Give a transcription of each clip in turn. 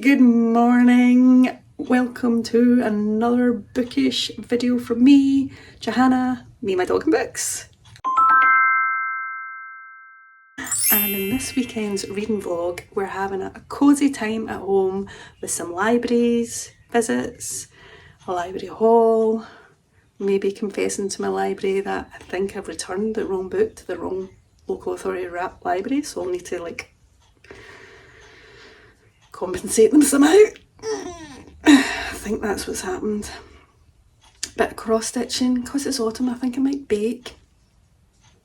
Good morning, welcome to another bookish video from me, Johanna, me, my dog and books. And in this weekend's reading vlog, we're having a cosy time at home with some libraries visits, a library haul, maybe confessing to my library that I think I've returned the wrong book to the wrong local authority library, so I'll need to compensate them somehow. I think that's what's happened. Bit of cross stitching, because it's autumn I think I might bake.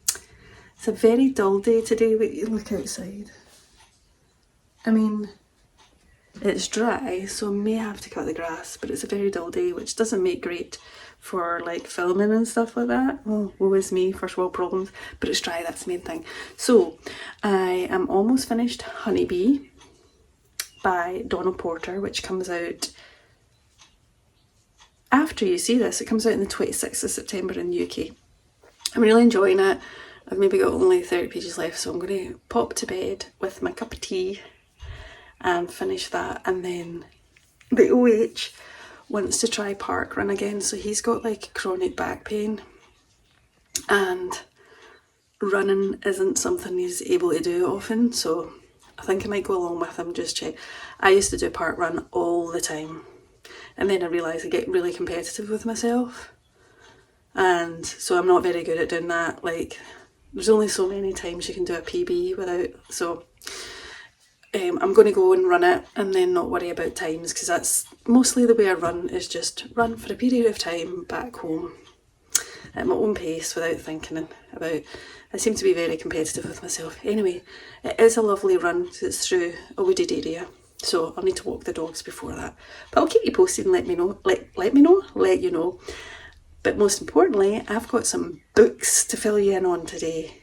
It's a very dull day today, but you look outside. I mean, it's dry, so I may have to cut the grass, but it's a very dull day, which doesn't make great for filming and stuff like that. Oh, woe is me, first world problems, but it's dry, that's the main thing. So, I am almost finished Honeybee by Donald Porter, which comes out after you see this. It comes out on the 26th of September in the UK. I'm really enjoying it. I've maybe got only 30 pages left, so I'm going to pop to bed with my cup of tea and finish that. And then the OH wants to try ParkRun again, so he's got chronic back pain and running isn't something he's able to do often, so I think I might go along with him, just check. I used to do ParkRun all the time, and then I realised I get really competitive with myself, and so I'm not very good at doing that. There's only so many times you can do a PB without, so I'm going to go and run it and then not worry about times, because that's mostly the way I run, is just run for a period of time back home at my own pace without thinking about. I seem to be very competitive with myself. Anyway, it is a lovely run because it's through a wooded area, so I'll need to walk the dogs before that. But I'll keep you posted and let you know. But most importantly, I've got some books to fill you in on today.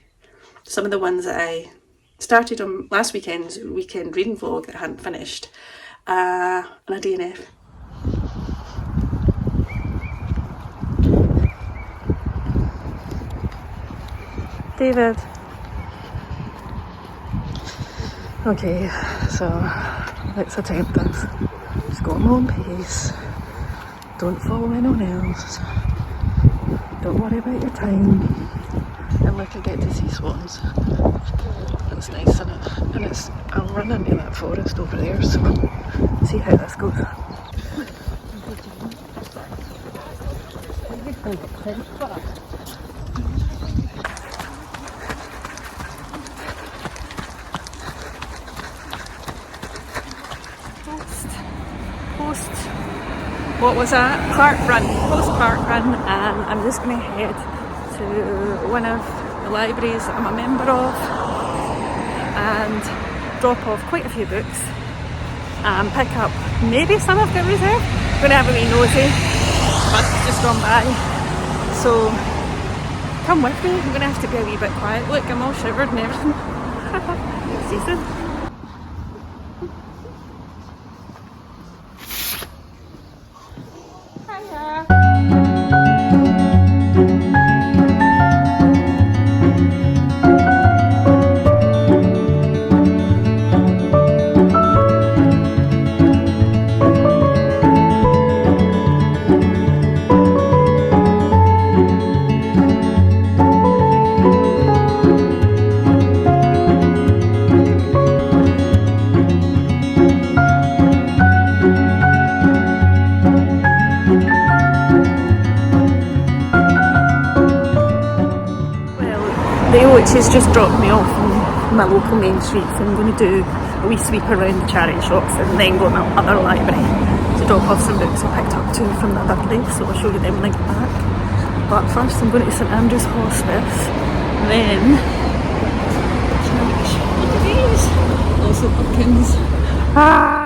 Some of the ones that I started on last weekend's weekend reading vlog that I hadn't finished, and a DNF. David. Okay, so let's attempt this. Just go at my own pace. Don't follow anyone else. Don't worry about your time. And look, I get to see swans. That's nice, isn't it? And I'll run into that forest over there, so see how this goes. What was that? ParkRun, and I'm just going to head to one of the libraries that I'm a member of and drop off quite a few books and pick up maybe some I've got reserved. I'm going to have a wee nosy. Bus has just gone by, so come with me. I'm going to have to be a wee bit quiet. Look, I'm all shivered and everything. See you soon. She's just dropped me off on my local main street, so I'm going to do a wee sweep around the charity shops and then go to my other library to drop off some books I picked up too from the other place, so I'll show you them when I get back. But first I'm going to St Andrew's Hospice, then look at these, lots of pumpkins. Ah!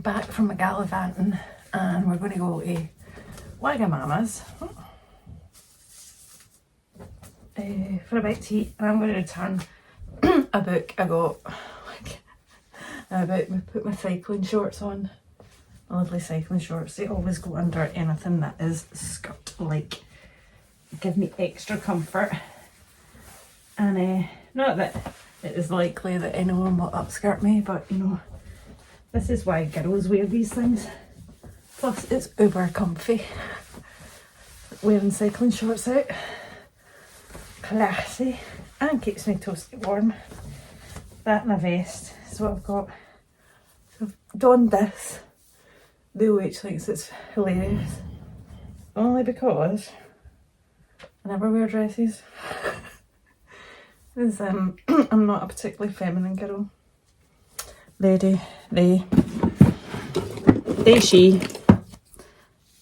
back from my gallivanting and we're going to go to Wagamama's for a bite to eat, and I'm going to return a book I got put my cycling shorts on. My lovely cycling shorts. They always go under anything that is skirt like, give me extra comfort. And not that it is likely that anyone will upskirt me, but you know, this is why girls wear these things. Plus it's uber comfy. Wearing cycling shorts out. Classy. And keeps me toasty warm. That and a vest is what I've got. So I've donned this. The OH thinks it's hilarious. Only because I never wear dresses. Because I'm not a particularly feminine girl. Lady, they, she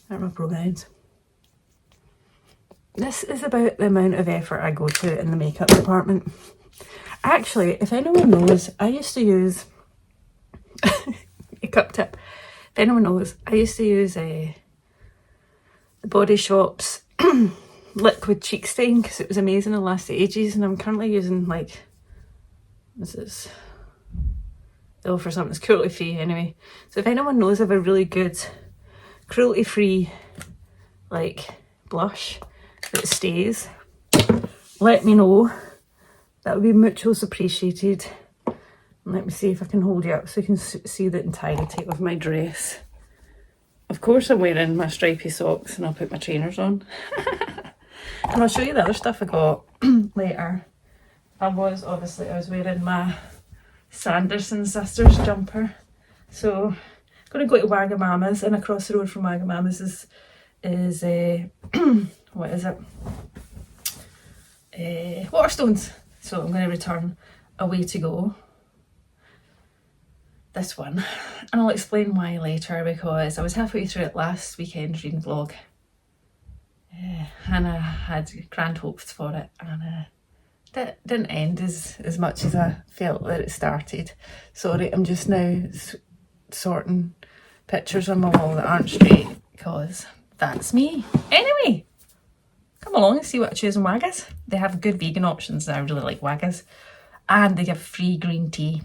are my pronouns. This is about the amount of effort I go to in the makeup department. Actually, if anyone knows, I used to use makeup tip. If anyone knows, I used to use the Body Shop's liquid cheek stain because it was amazing and lasted ages, and I'm currently using like, this is ill for something, it's cruelty free anyway. So if anyone knows of a really good cruelty free like blush that stays, let me know. That would be much appreciated. And let me see if I can hold you up so you can see the entirety of my dress. Of course I'm wearing my stripy socks and I'll put my trainers on. And I'll show you the other stuff I got later. I was wearing my Sanderson Sisters jumper. So I'm going to go to Wagamama's, and across the road from Wagamama's is what is it? Waterstones. So I'm going to return A Way to Go. This one. And I'll explain why later, because I was halfway through it last weekend reading vlog. And I had grand hopes for it, and that didn't end as much as I felt that it started. Sorry, I'm just now sorting pictures on my wall that aren't straight, because that's me. Anyway, come along and see what I choose in Waggas. They have good vegan options and I really like Waggas. And they give free green tea.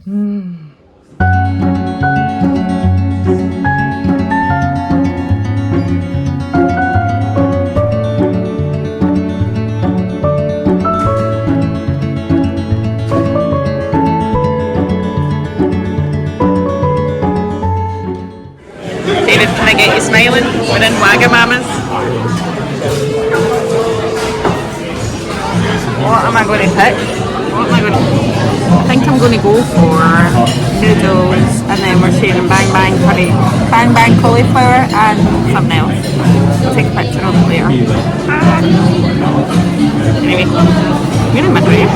David, can I get you smiling? We're in Wagamama's. What am I going to pick? I think I'm going to go for noodles, and then we're sharing bang bang curry, bang bang cauliflower and something else. I'll take a picture of it later. Anyway, we're in my dress.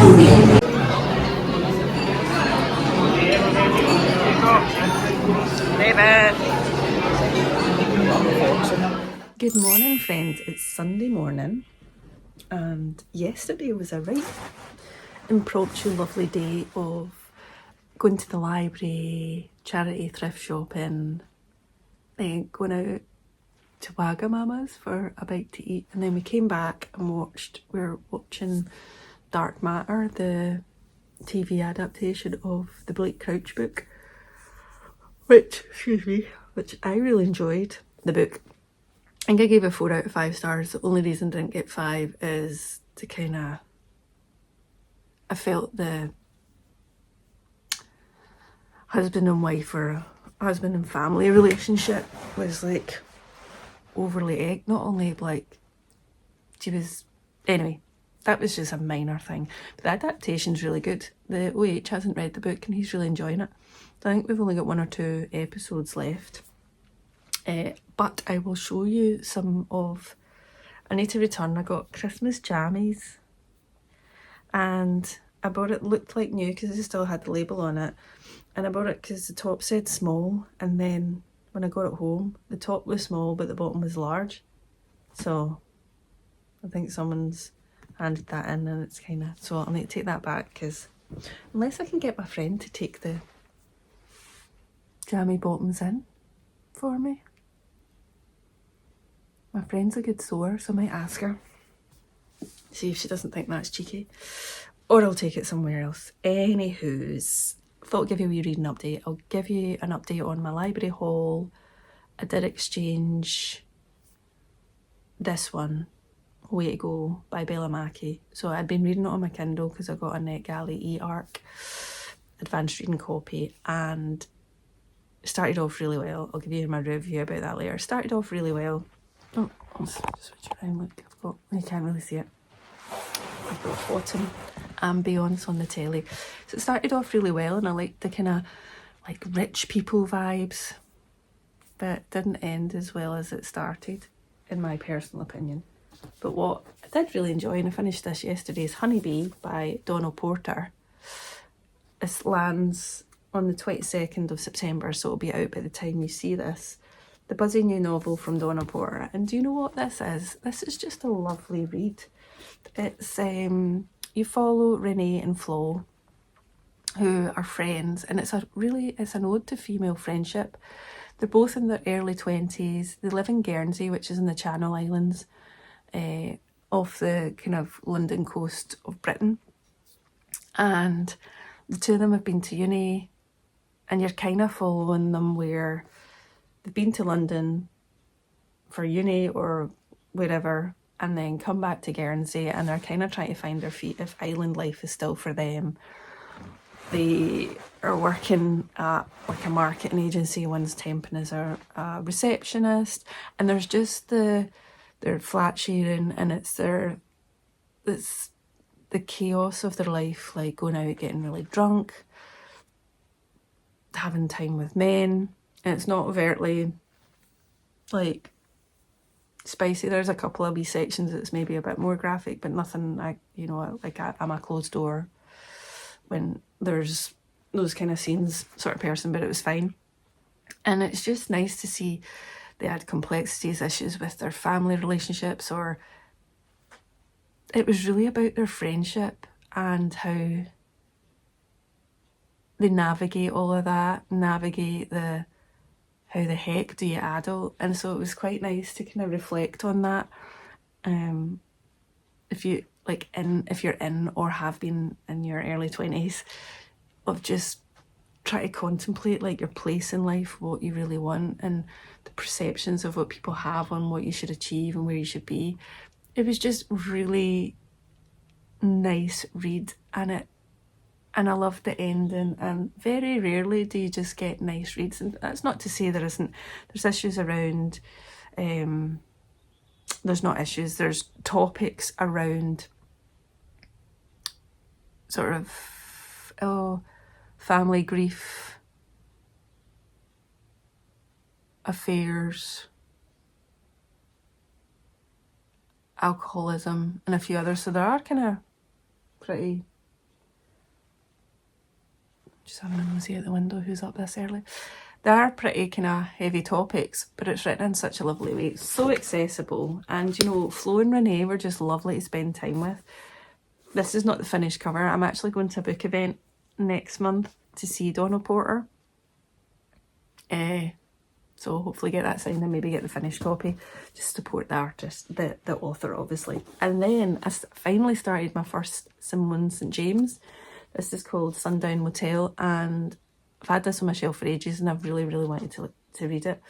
Good morning, friends. It's Sunday morning, and yesterday was a right impromptu lovely day of going to the library, charity thrift shopping, then going out to Wagamama's for a bite to eat, and then we came back and we were watching Dark Matter, the TV adaptation of the Blake Crouch book, which I really enjoyed the book. I think I gave it 4 out of 5 stars. The only reason I didn't get 5 is to kind of, I felt the husband and wife or husband and family relationship was like overly egg. Not only like she was, anyway, that was just a minor thing. But the adaptation's really good. The OH hasn't read the book and he's really enjoying it. So I think we've only got 1 or 2 episodes left. But I will show you some of, I need to return, I got Christmas jammies, and I bought it, looked like new because it still had the label on it, and I bought it because the top said small, and then when I got it home the top was small but the bottom was large, so I think someone's handed that in and it's kind of, so I'll need to take that back, because unless I can get my friend to take the jammy bottoms in, for me. My friend's a good sewer, so I might ask her. See if she doesn't think that's cheeky. Or I'll take it somewhere else. Anywho's, thought I'd give you a wee reading update. I'll give you an update on my library haul. I did exchange this one, Way to Go by Bella Mackie. So I'd been reading it on my Kindle because I got a NetGalley e-arc advanced reading copy, and it started off really well. I'll give you my review about that later. Started off really well. Oh, I'll switch around. Look, I've got, you can't really see it. I've got autumn ambience on the telly. So it started off really well, and I liked the kind of like rich people vibes, but it didn't end as well as it started, in my personal opinion. But what I did really enjoy, and I finished this yesterday, is Honeybee by Donald Porter. This lands on the 22nd of September, so it'll be out by the time you see this. The buzzy new novel from Donald Porter. And do you know what this is? This is just a lovely read. It's you follow Renee and Flo, who are friends, and it's an ode to female friendship. They're both in their early 20s. They live in Guernsey, which is in the Channel Islands, off the kind of London coast of Britain. And the two of them have been to uni, and you're kind of following them where they've been to London for uni or wherever, and then come back to Guernsey, and they're kind of trying to find their feet if island life is still for them. They are working at like a marketing agency, one's temping as a receptionist, and there's just their flat sharing, and it's the chaos of their life, like going out, getting really drunk, having time with men, and it's not overtly like spicy. There's a couple of wee sections that's maybe a bit more graphic, but nothing like, you know, like I'm a closed door when there's those kind of scenes sort of person, but it was fine. And it's just nice to see they had complexities, issues with their family relationships, or it was really about their friendship and how they navigate all of that, navigate how the heck do you adult. And so it was quite nice to kind of reflect on that. If you're in or have been in your early 20s, of just try to contemplate like your place in life, what you really want, and the perceptions of what people have on what you should achieve and where you should be. It was just really nice read, and I loved the ending. And very rarely do you just get nice reads, and that's not to say there's issues around there's not issues, there's topics around sort of family grief, affairs, alcoholism, and a few others. So there are kind of pretty, just having a nosy out the window, who's up this early? There are pretty kind of heavy topics, but it's written in such a lovely way. It's so accessible, and you know, Flo and Renee were just lovely to spend time with. This is not the finished cover. I'm actually going to a book event next month to see Donald Porter. So hopefully get that signed and maybe get the finished copy. Just support the artist, the author, obviously. And then I finally started my first Simone St. James. This is called Sundown Motel, and I've had this on my shelf for ages, and I've really, really wanted to read it.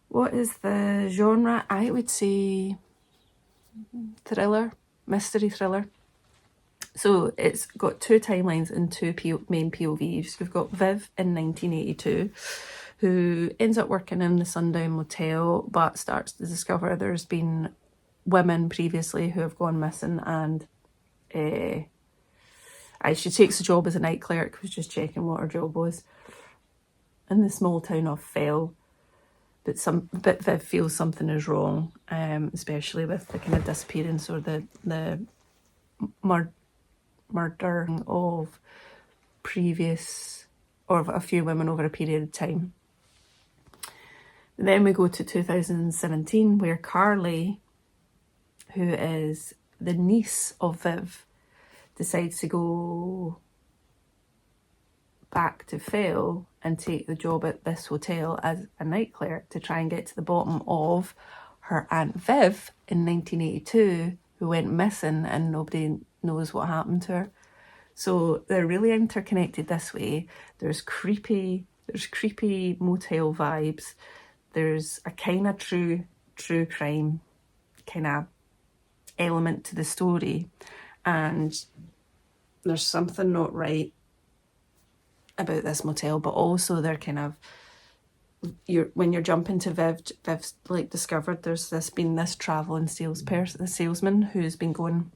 What is the genre? I would say thriller, mystery thriller. So it's got two timelines and two main POVs. We've got Viv in 1982, who ends up working in the Sundown Motel, but starts to discover there's been women previously who have gone missing, and she takes a job as a night clerk, who's just checking what her job was in the small town of Fell. But Viv feels something is wrong, especially with the kind of disappearance or the murder of previous, or of a few women over a period of time. Then we go to 2017, where Carly, who is the niece of Viv, decides to go back to Fell and take the job at this hotel as a night clerk to try and get to the bottom of her Aunt Viv in 1982, who went missing and nobody knows what happened to her. So they're really interconnected this way. There's creepy motel vibes. There's a kind of true crime kind of element to the story, and there's something not right about this motel, but also they're kind of, when you're jumping to Viv's like discovered there's been this travelling salesman who's been going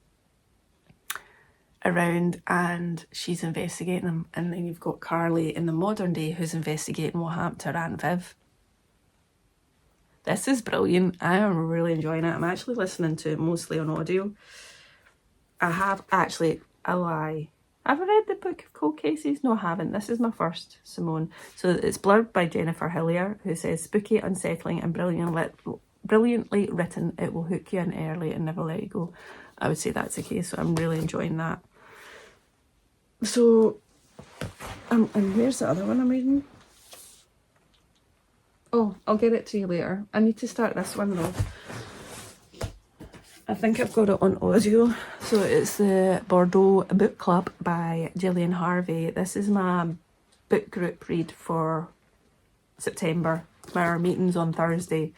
around and she's investigating him, and then you've got Carly in the modern day who's investigating what happened to her Aunt Viv. This is brilliant. I am really enjoying it. I'm actually listening to it mostly on audio. I have actually, I lie. Have I read the Book of Cold Cases? No, I haven't. This is my first, Simone. So it's blurred by Jennifer Hillier, who says, spooky, unsettling and brilliantly written. It will hook you in early and never let you go. I would say that's the case, so I'm really enjoying that. So, and where's the other one I'm reading? Oh, I'll get it to you later. I need to start this one though. I think I've got it on audio. So it's the Bordeaux Book Club by Gillian Harvey. This is my book group read for September. Our meeting's on Thursday.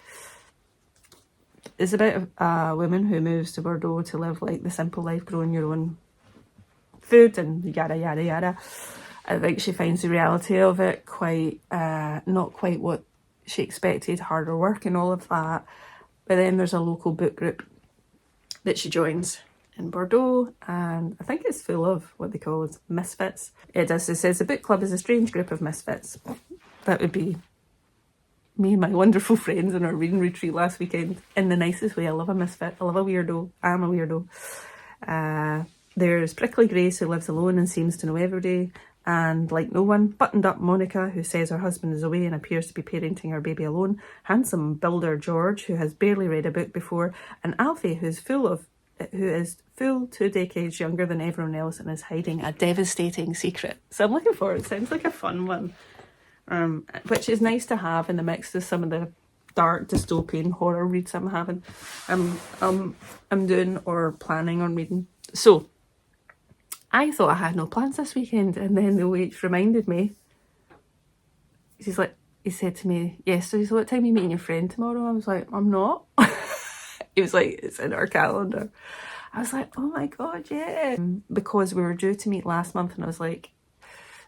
It's about a woman who moves to Bordeaux to live like the simple life, growing your own food and yada yada yada. I think she finds the reality of it quite not quite what she expected, harder work and all of that. But then there's a local book group that she joins in Bordeaux, and I think it's full of what they call misfits. It says the book club is a strange group of misfits. That would be me and my wonderful friends on our reading retreat last weekend, in the nicest way. I love a misfit. I love a weirdo. I'm a weirdo. There's Prickly Grace, who lives alone and seems to know everybody, and like no one, buttoned up Monica, who says her husband is away and appears to be parenting her baby alone, handsome builder George, who has barely read a book before, and Alfie, who is full 2 decades younger than everyone else and is hiding a devastating secret. So I'm looking forward. It sounds like a fun one, which is nice to have in the mix of some of the dark dystopian horror reads I'm having. I'm doing or planning on reading. So I thought I had no plans this weekend, and then the wait reminded me. He said to me yesterday, so what time are you meeting your friend tomorrow? I was like, I'm not. He was like, it's in our calendar. I was like, oh my God, yeah. Because we were due to meet last month, and I was like,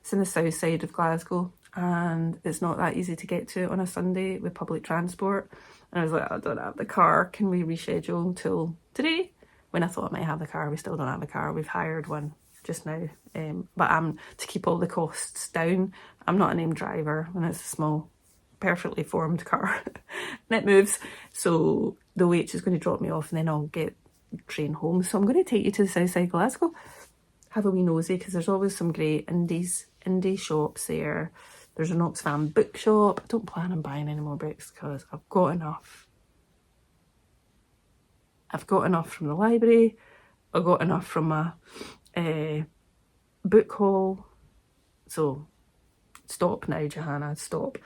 it's in the south side of Glasgow, and it's not that easy to get to on a Sunday with public transport. And I was like, I don't have the car. Can we reschedule till today? When I thought I might have the car, we still don't have a car. We've hired one just now, but to keep all the costs down, I'm not a named driver, and it's a small, perfectly formed car and it moves, so the wait is going to drop me off and then I'll get train home. So I'm going to take you to the south side of Glasgow, have a wee nosy, because there's always some great indie shops there. There's an Oxfam bookshop. I don't plan on buying any more books because I've got enough from the library. I've got enough from my book haul. So stop now, Johanna, stop.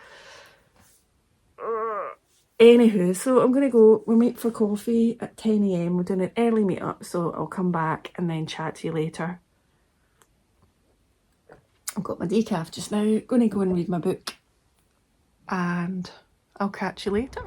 Anywho, so I'm gonna go. We'll meet for coffee at 10 AM. We're doing an early meet up, so I'll come back and then chat to you later. I've got my decaf just now. Gonna go and read my book, and I'll catch you later.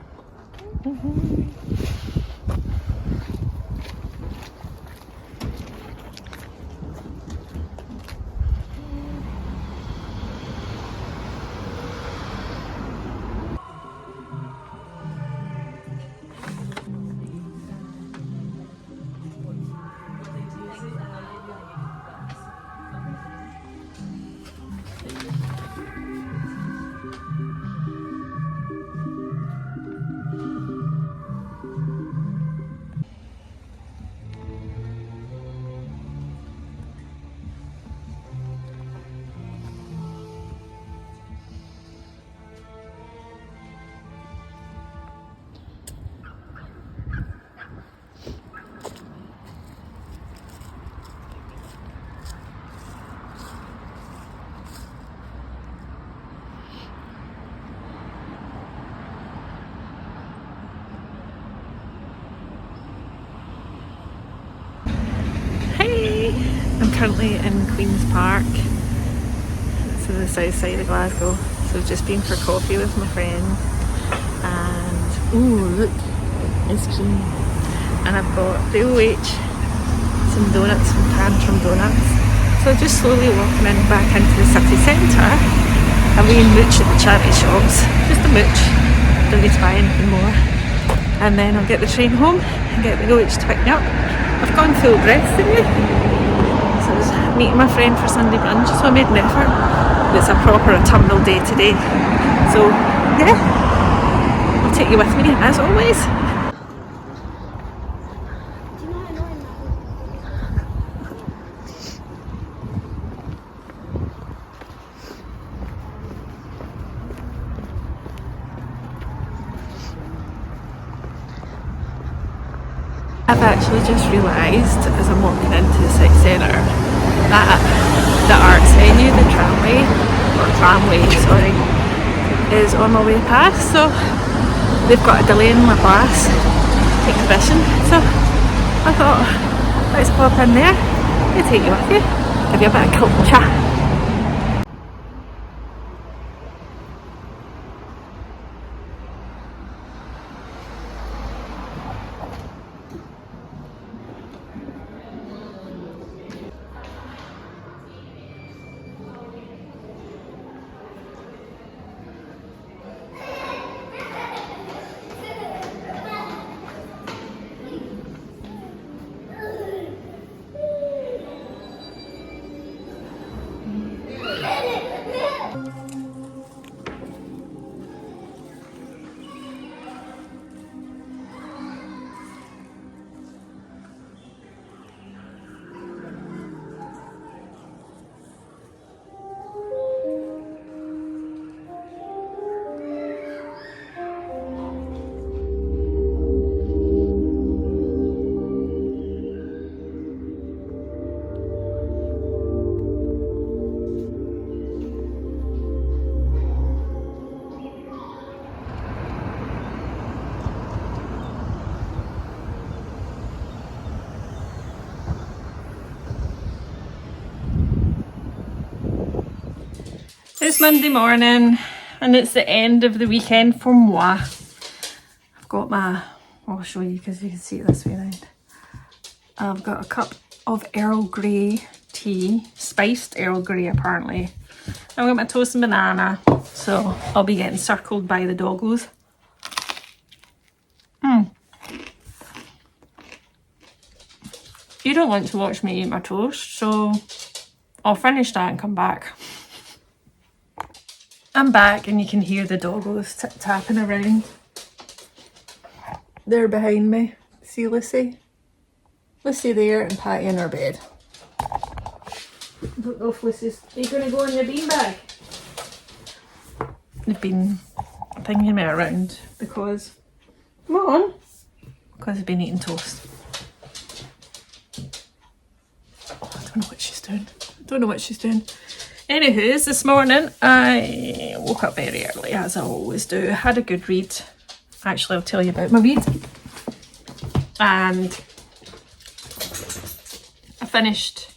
currently in Queen's Park. It's in the south side of Glasgow. So I've just been for coffee with my friend. And ooh, look, ice cream. And I've got the OH, some donuts from Tantrum Donuts. So just slowly walking in back into the city centre. A wee mooch at the charity shops. Just a mooch. Don't need to buy anything more. And then I'll get the train home and get the OH to pick me up. I've gone full dress today. So I was meeting my friend for Sunday brunch, so I made an effort. It's a proper autumnal day today. So yeah, I'll take you with me as always. I've actually just realised as I'm walking into the city centre that the arts venue, the tramway, sorry, is on my way past, so they've got a delay in my class exhibition, so I thought let's pop in there, I'll take you with you, give you a bit of culture. It's Monday morning and it's the end of the weekend for moi. I've got my, I'll show you because you can see it this way around. I've got a cup of Earl Grey tea, spiced Earl Grey apparently. I've got my toast and banana, so I'll be getting circled by the doggos. You don't want to watch me eat my toast, so I'll finish that and come back. I'm back and you can hear the doggos tapping around. They're behind me. See Lucy? Lucy there and Patty in her bed. I don't know if Lucy's... Are you going to go in your beanbag? They've been thinking me around because... Come on! Because I've been eating toast. Oh, I don't know what she's doing. I don't know what she's doing. Anywho's, this morning I woke up very early, as I always do. I had a good read. Actually, I'll tell you about my read. And I finished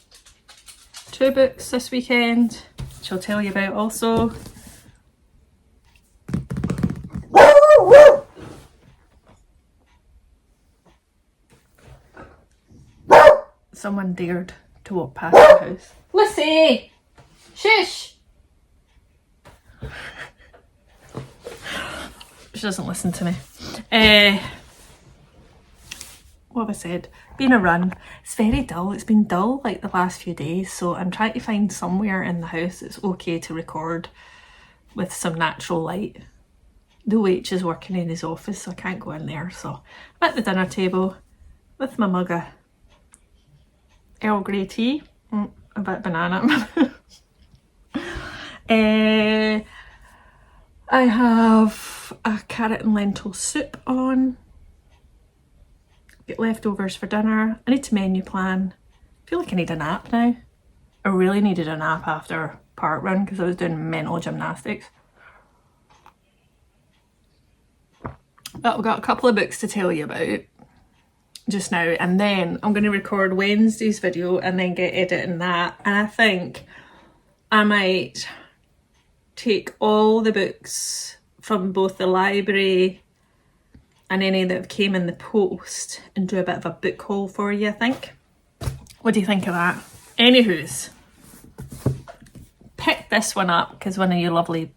2 books this weekend, which I'll tell you about also. Someone dared to walk past the house. Lucy! Shush! She doesn't listen to me. What have I said? Been a run. It's very dull. It's been dull like the last few days, so I'm trying to find somewhere in the house that's okay to record with some natural light. The OH is working in his office, so I can't go in there. So I'm at the dinner table with my mug of Earl Grey tea, a bit of banana. I have a carrot and lentil soup on. Get leftovers for dinner. I need to menu plan. I feel like I need a nap now. I really needed a nap after ParkRun because I was doing mental gymnastics. But I've got a couple of books to tell you about. just now, and then I'm going to record Wednesday's video and then get editing that. And I think I might take all the books from both the library and any that came in the post and do a bit of a book haul for you, I think. What do you think of that? Anywho's, pick this one up because one of you lovely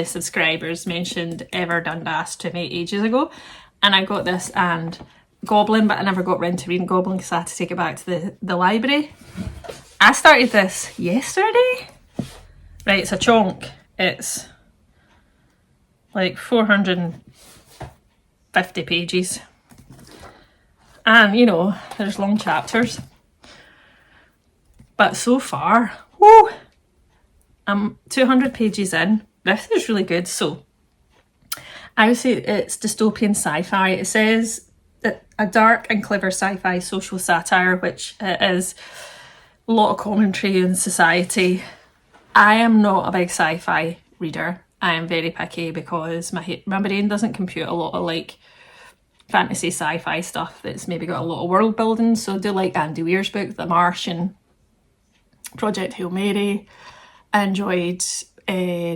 subscribers mentioned Ever Dundas to me ages ago, and I got this and Goblin, but I never got round to reading Goblin because I had to take it back to the library. I started this yesterday. Right, it's a chunk. It's like 450 pages. And, you know, there's long chapters. But so far, whoo, I'm 200 pages in. This is really good. So, I would say it's dystopian sci-fi. It says that a dark and clever sci-fi social satire, which it is a lot of commentary on society. I am not a big sci-fi reader. I am very picky because my brain doesn't compute a lot of like fantasy sci-fi stuff that's maybe got a lot of world building. So I do like Andy Weir's book, The Martian, Project Hail Mary. I enjoyed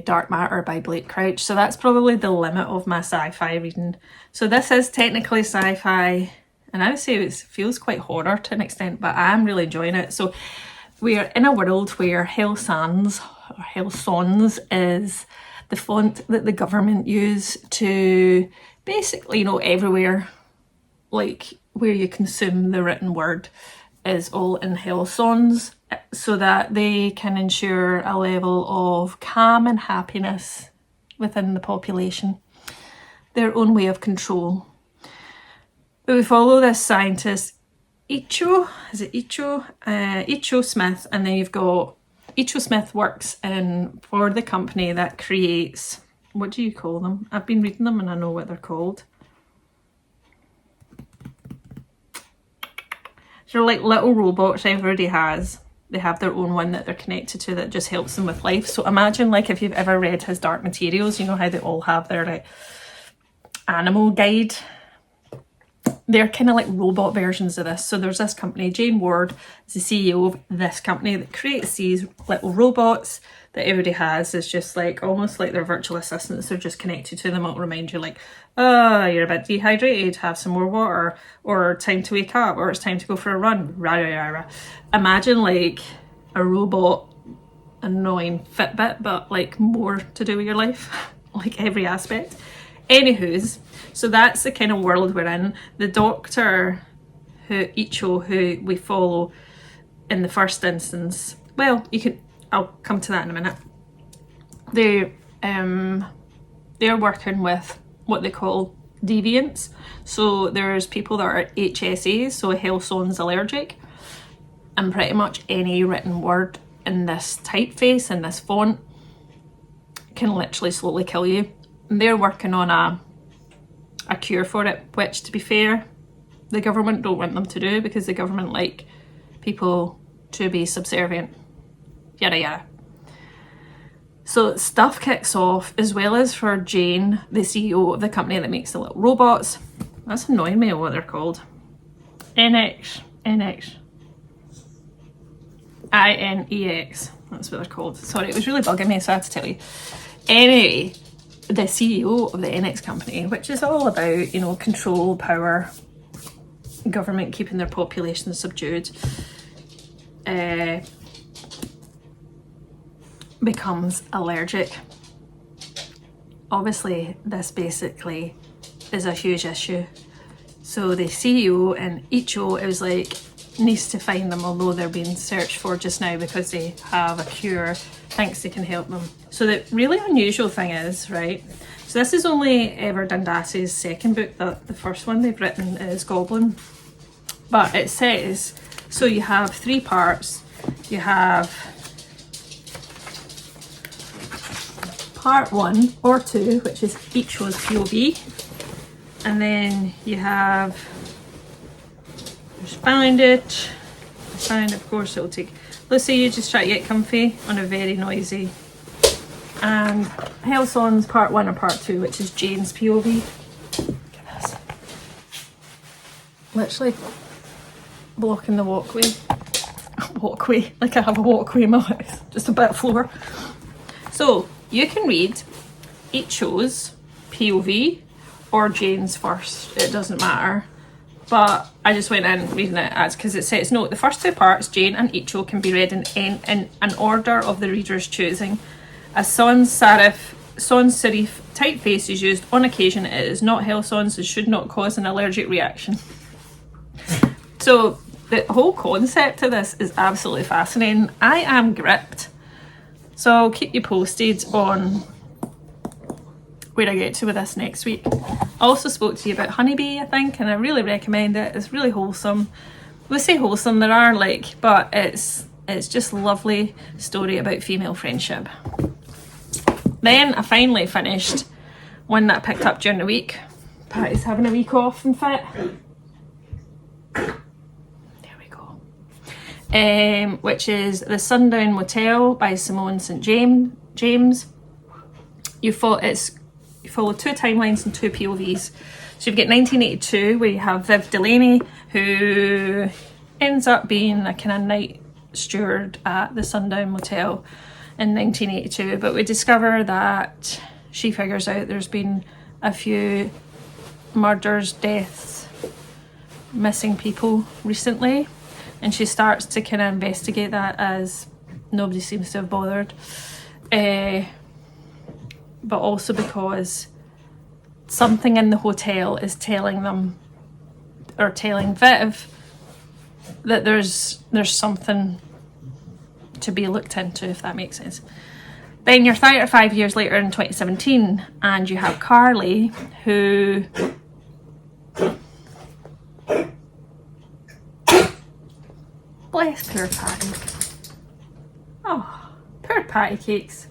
Dark Matter by Blake Crouch. So that's probably the limit of my sci-fi reading. So this is technically sci-fi, and I would say it feels quite horror to an extent, but I'm really enjoying it. So we are in a world where Hellsans is the font that the government use to basically, you know, everywhere, like where you consume the written word is all in Hellsans, so that they can ensure a level of calm and happiness within the population, their own way of control. But we follow this scientist, Icho Smith, and then you've got Icho Smith works for the company that creates, what do you call them? I've been reading them and I know what they're called. They're like little robots everybody has. They have their own one that they're connected to that just helps them with life. So imagine like if you've ever read his Dark Materials, you know how they all have their like animal guide. They're kind of like robot versions of this. So there's this company, Jane Ward is the CEO of this company that creates these little robots that everybody has. It's just like almost like they're virtual assistants. They're just connected to them. It'll remind you like, oh, you're a bit dehydrated, have some more water, or time to wake up, or it's time to go for a run. Rah, rah, rah. Imagine like a robot annoying Fitbit, but like more to do with your life, like every aspect. Anywho's, so that's the kind of world we're in. The doctor, Icho, who we follow in the first instance, well, I'll come to that in a minute. They're working with what they call deviants. So there's people that are HSAs, so Hellsans allergic, and pretty much any written word in this typeface, in this font, can literally slowly kill you. And they're working on a cure for it, which, to be fair, the government don't want them to do because the government like people to be subservient. Yada yada. So stuff kicks off, as well as for Jane, the CEO of the company that makes the little robots. That's annoying me what they're called. INEX. That's what they're called. Sorry, it was really bugging me, so I had to tell you. Anyway, the CEO of the NX company, which is all about, you know, control, power, government keeping their population subdued, becomes allergic. Obviously, this basically is a huge issue. So the CEO and Icho is like, needs to find them, although they're being searched for just now because they have a cure, thinks they can help them. So the really unusual thing is, right, so this is only Ever Dundas's second book. The first one they've written is Goblin. But it says, so you have 3 parts. You have part 1 or 2, which is Icho's POV. And then you have, just found it, of course it'll take, let's say you just try to get comfy on a very noisy, and Hellsans part 1 or part 2, which is Jane's POV. Look at this. literally blocking the walkway. Walkway, like I have a walkway in my house, just a bit of floor. So you can read Icho's POV or Jane's first, it doesn't matter. But I just went in reading it as, because it says, note, the first two parts, Jane and Icho, can be read in an order of the reader's choosing. A sans serif typeface is used on occasion. It is not Hellsans and should not cause an allergic reaction. So the whole concept of this is absolutely fascinating. I am gripped. So I'll keep you posted on where I get to with this next week. I also spoke to you about Honeybee, I think, and I really recommend it. It's really wholesome. We say wholesome, there are like, but it's just a lovely story about female friendship. Then I finally finished one that I picked up during the week. Patty's having a week off and fit. There we go. Which is The Sundown Motel by Simone St. James. You follow two timelines and two POVs. So you've got 1982, where you have Viv Delaney, who ends up being a kind of night steward at the Sundown Motel in 1982. But we discover that she figures out there's been a few murders, deaths, missing people recently. And she starts to kind of investigate that, as nobody seems to have bothered. But also because something in the hotel is telling them, or telling Viv, that there's something to be looked into, if that makes sense. Then you're 35 years later in 2017, and you have Carly, who bless poor Patty. Oh, poor patty cakes.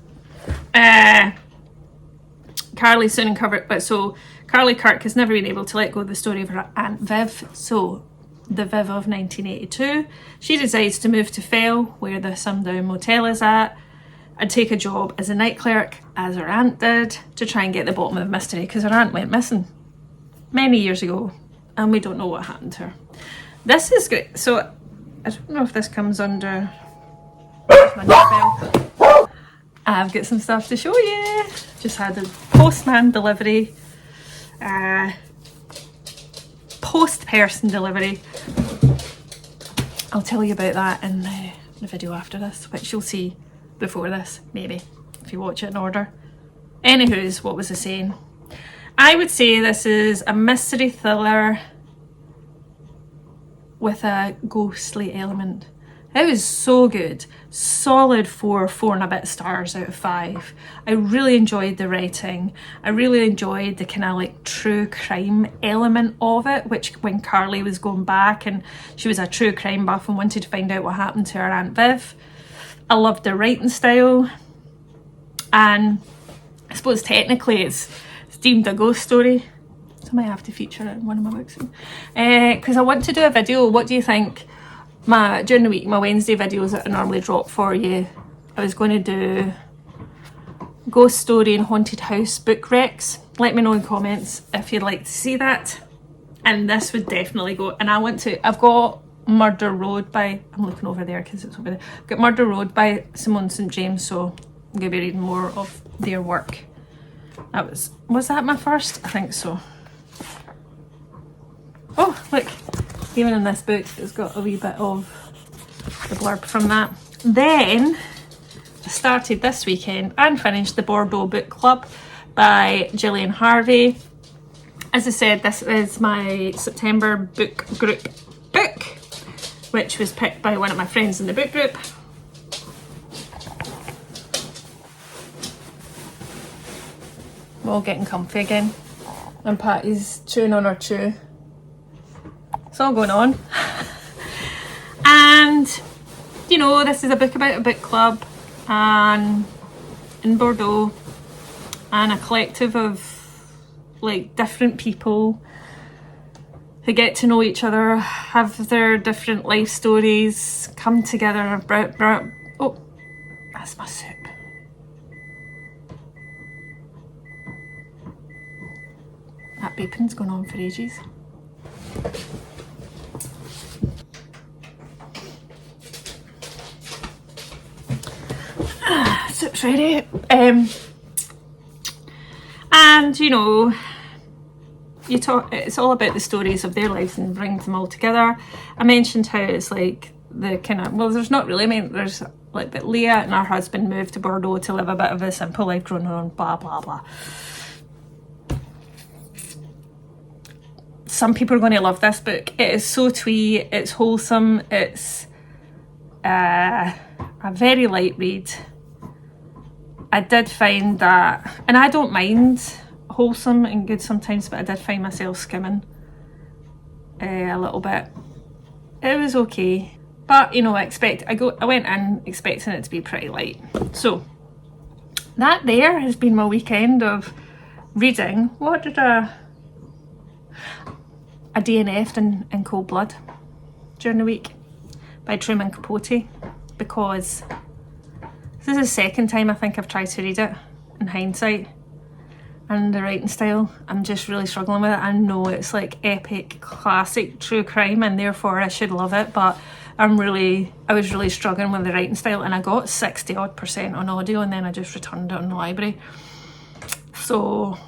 Carly soon uncovered, but so Carly Kirk has never been able to let go of the story of her Aunt Viv. So the Viv of 1982, she decides to move to Fell, where the Sundown Motel is at, and take a job as a night clerk, as her aunt did, to try and get the bottom of the mystery, because her aunt went missing many years ago, and we don't know what happened to her. This is great. So I don't know if this comes under my bell. I've got some stuff to show you. Just had a postman delivery, post person delivery. I'll tell you about that in the video after this, which you'll see before this, maybe, if you watch it in order. Anywho's, what was I saying? I would say this is a mystery thriller with a ghostly element. It was so good. Solid 4 and a bit stars out of 5. I really enjoyed the writing. I really enjoyed the kind of like true crime element of it, which when Carly was going back and she was a true crime buff and wanted to find out what happened to her Aunt Viv. I loved the writing style. And I suppose technically it's deemed a ghost story. So I might have to feature it in one of my books. Because I want to do a video. What do you think? During the week, my Wednesday videos that I normally drop for you, I was going to do ghost story and haunted house book recs. Let me know in comments if you'd like to see that. And this would definitely go. And I've got Murder Road by, I'm looking over there because it's over there. I've got Murder Road by Simone St. James, so I'm going to be reading more of their work. Was that my first? I think so. Oh, look. Even in this book, it's got a wee bit of the blurb from that. Then, I started this weekend and finished the Bordeaux Book Club by Gillian Harvey. As I said, this is my September book group book, which was picked by one of my friends in the book group. We're all getting comfy again. And Patty's chewing on her chew. It's all going on. And you know, this is a book about a book club and in Bordeaux, and a collective of like different people who get to know each other, have their different life stories, come together. Oh, that's my soup. That beeping's gone on for ages. soup's ready. And you know, it's all about the stories of their lives and brings them all together. I mentioned how it's like the kind of, well, there's not really, I mean, there's like that Leah and her husband moved to Bordeaux to live a bit of a simple life growing on, blah blah blah. Some people are going to love this book. It is so twee, it's wholesome, it's a very light read. I did find that, and I don't mind wholesome and good sometimes, but I did find myself skimming a little bit. It was okay, but you know, I went in expecting it to be pretty light. So that there has been my weekend of reading. What did I DNF'd in Cold Blood during the week by Truman Capote, because this is the second time I think I've tried to read it in hindsight, and the writing style, I'm just really struggling with it. I know it's like epic classic true crime and therefore I should love it, but I was really struggling with the writing style, and I got 60% on audio and then I just returned it in the library. So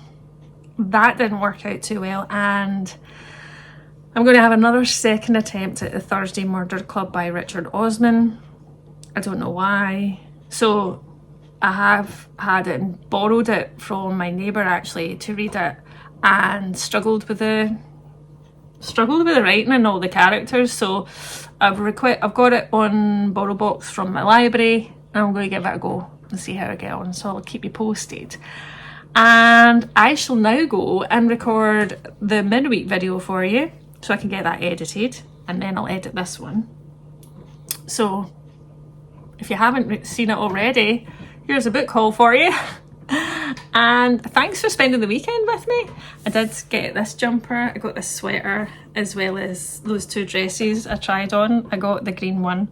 that didn't work out too well, and I'm going to have another second attempt at The Thursday Murder Club by Richard Osman. I don't know why. So I have had it and borrowed it from my neighbour actually to read it, and struggled with the writing and all the characters. So I've got it on Borrow Box from my library, and I'm going to give it a go and see how I get on. So I'll keep you posted. And I shall now go and record the midweek video for you, so I can get that edited, and then I'll edit this one. So if you haven't seen it already, here's a book haul for you. And thanks for spending the weekend with me. I did get this jumper, I got this sweater, as well as those two dresses I tried on. I got the green one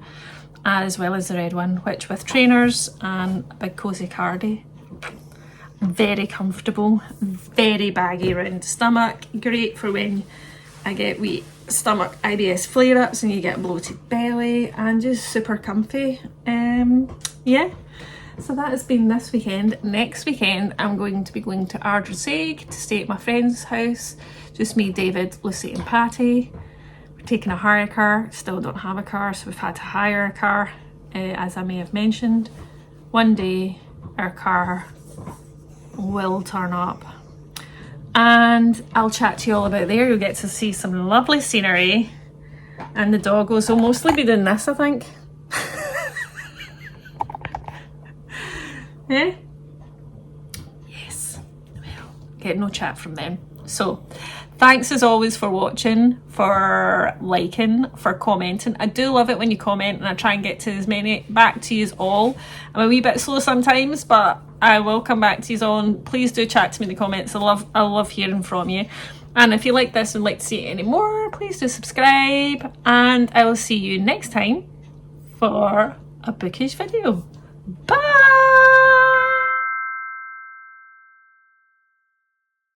as well as the red one, which with trainers and a big cosy cardi. Very comfortable, very baggy around the stomach, great for when I get wee stomach IBS flare-ups and you get a bloated belly, and just super comfy. Yeah, so that has been this weekend. Next weekend I'm going to be going to Ardrishaig to stay at my friend's house. Just me, David, Lucy and Patty. We're taking a hire car, still don't have a car, so we've had to hire a car, as I may have mentioned. One day our car will turn up, and I'll chat to you all about there. You'll get to see some lovely scenery, and the doggos will mostly be doing this, I think. Yeah? Yes. Well, get no chat from them. So thanks as always for watching, for liking, for commenting. I do love it when you comment, and I try and get to as many back to you all. I'm a wee bit slow sometimes, but I will come back to you all. Please do chat to me in the comments. I love hearing from you. And if you like this and like to see any more, please do subscribe, and I will see you next time for a bookish video. Bye!